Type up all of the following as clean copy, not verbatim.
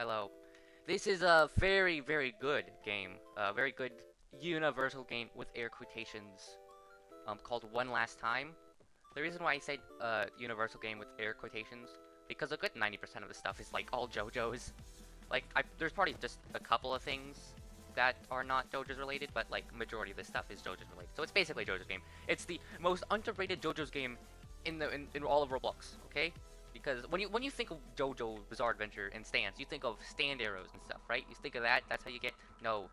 Hello. This is a very, very good game. A very good universal game with air quotations. Called One Last Time. The reason why I said universal game with air quotations because a good 90% of the stuff is like all JoJo's. There's probably just a couple of things that are not JoJo's related, but like majority of the stuff is JoJo's related. So it's basically JoJo's game. It's the most underrated JoJo's game in all of Roblox. Okay. Because when you think of JoJo Bizarre Adventure and stands, you think of stand arrows and stuff, right? You think of that. That's how you get. No,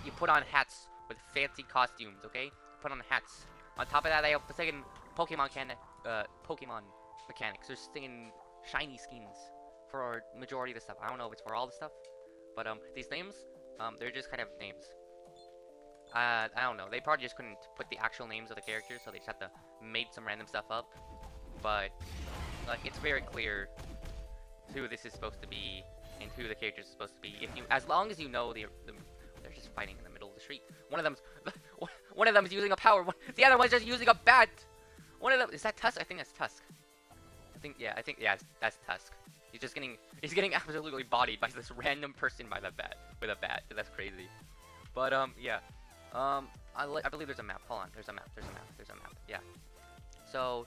you put on hats with fancy costumes. Okay, put on hats. On top of that, they have second Pokemon mechanics. They're singing shiny skins for majority of the stuff. I don't know if it's for all the stuff, but these names, they're just kind of names. I don't know. They probably just couldn't put the actual names of the characters, so they just had to make some random stuff up. But like it's very clear who this is supposed to be and who the character is supposed to be. As long as you know they're just fighting in the middle of the street. One of them's using a power. The other one's just using a bat. One of them is that Tusk? I think that's Tusk. I think that's Tusk. He's getting absolutely bodied by this random person with a bat. That's crazy. But yeah. I believe there's a map. Hold on. There's a map. Yeah. So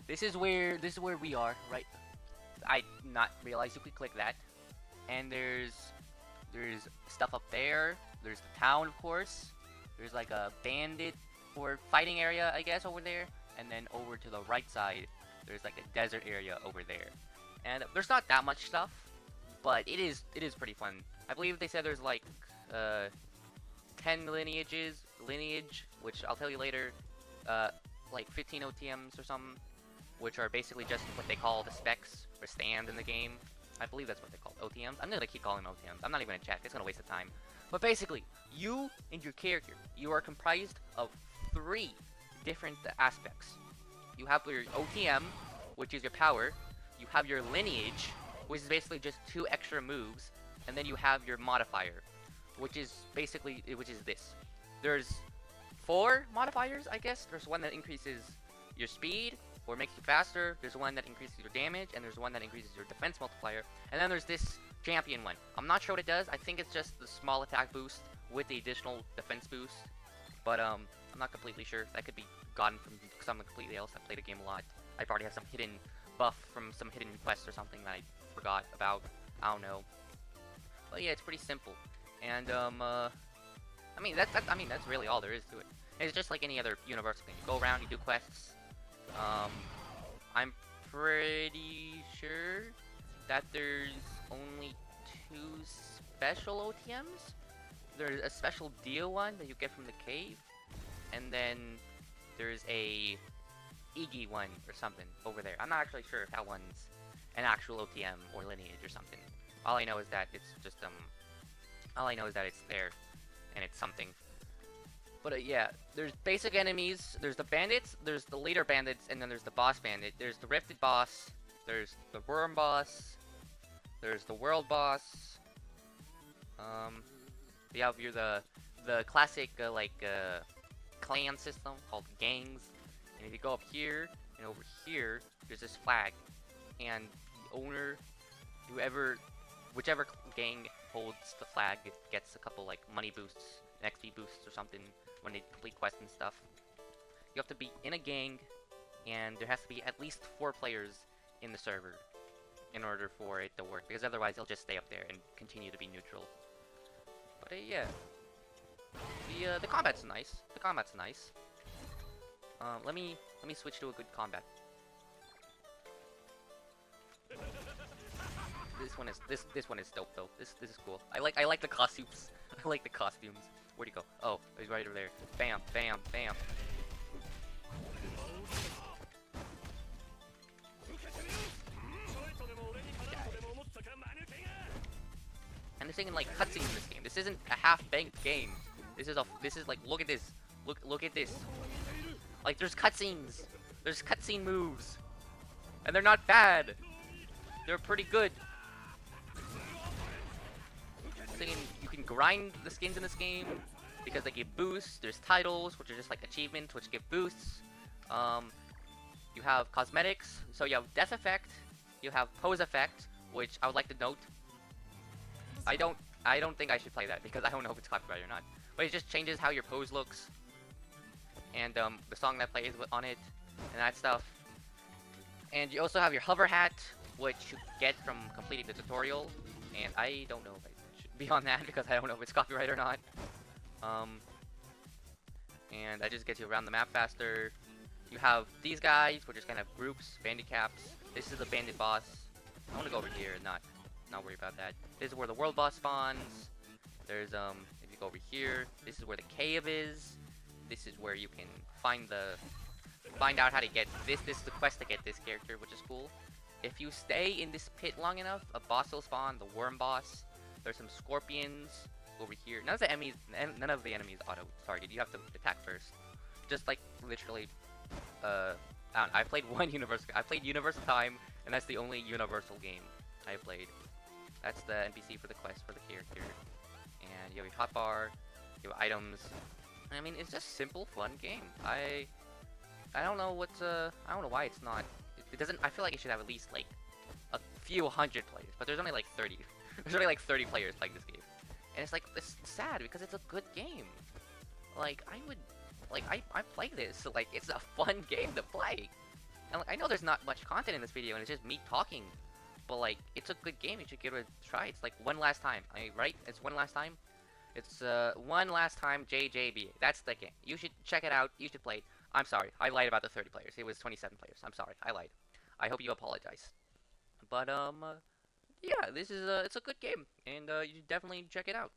this is where we are, right? I not realize you could click that. And there's stuff up there. There's the town, of course. There's like a bandit or fighting area, I guess, over there. And then over to the right side, there's like a desert area over there. And there's not that much stuff, but it is pretty fun. I believe they said there's like 10 lineage, which I'll tell you later. Like 15 OTMs or something, which are basically just what they call the specs or stand in the game. I believe that's what they call OTMs. I'm gonna keep calling them OTMs. I'm not even gonna check. It's gonna waste the time. But basically, you and your character, you are comprised of 3 different aspects. You have your OTM, which is your power. You have your lineage, which is basically just 2 extra moves, and then you have your modifier, which is this. There's 4 modifiers, I guess. There's one that increases your speed or makes you faster. There's one that increases your damage, and there's one that increases your defense multiplier. And then there's this champion one. I'm not sure what it does. I think it's just the small attack boost with the additional defense boost. But I'm not completely sure. That could be gotten from someone completely else that played the game a lot. I probably have some hidden buff from some hidden quest or something that I forgot about. I don't know. But yeah, it's pretty simple. And I mean that's really all there is to it. It's just like any other universal thing. You go around, you do quests. I'm pretty sure that there's only 2 special OTMs. There's a special deal one that you get from the cave, and then there's a Iggy one or something over there. I'm not actually sure if that one's an actual OTM or lineage or something. All I know is that it's just all I know is that it's there, and it's something. But yeah, there's basic enemies, there's the bandits, there's the leader bandits, and then there's the boss bandit. There's the rifted boss, there's the worm boss, there's the world boss. You have the classic clan system called gangs. And if you go up here and over here, there's this flag, and the owner, whichever gang holds the flag, gets a couple like money boosts, XP boosts or something when they complete quests and stuff. You have to be in a gang, and there has to be at least 4 players in the server in order for it to work, because otherwise they'll just stay up there and continue to be neutral. But yeah, the combat's nice. Let me switch to a good combat. This one is dope though. This is cool. I like the costumes. I like the costumes. Where'd he go? Oh, he's right over there. Bam, bam, bam. And they're saying like cutscenes in this game. This isn't a half-baked game. This is like look at this. Look at this. Like there's cutscenes. There's cutscene moves. And they're not bad. They're pretty good. You can grind the skins in this game because they give boosts. There's titles, which are just like achievements, which give boosts. You have cosmetics. So you have death effect. You have pose effect, which I would like to note. I don't I don't think I should play that because I don't know if it's copyrighted or not. But it just changes how your pose looks and the song that plays on it and that stuff. And you also have your hover hat, which you get from completing the tutorial. And I don't know if I should be on that because I don't know if it's copyrighted or not. Um, and that just gets you around the map faster. You have these guys, which is kind of groups, bandit caps. This is the bandit boss. I want to go over here and not worry about that. This is where the world boss spawns. There's if you go over here, this is where the cave is. This is where you can find out how to get this. This is the quest to get this character, which is cool. If you stay in this pit long enough, a boss will spawn, the worm boss. There's some scorpions over here. None of the enemies auto target. You have to attack first. Just like literally, I played I played Universal Time, and that's the only Universal game I played. That's the NPC for the quest for the character. And you have your hotbar, you have items. I mean, it's just simple, fun game. I don't know I don't know why it's not. It doesn't. I feel like it should have at least like a few hundred players, but there's only like 30. There's only like 30 players playing this game, and it's like it's sad because it's a good game. Like I play this, so like it's a fun game to play. And like, I know there's not much content in this video, and it's just me talking, but like it's a good game. You should give it a try. It's like One Last Time, right? It's One Last Time. It's One Last Time JJB. That's the game. You should check it out. You should play it. I'm sorry, I lied about the 30 players. It was 27 players. I'm sorry, I lied. I hope you apologize. But yeah, this is it's a good game, and you should definitely check it out.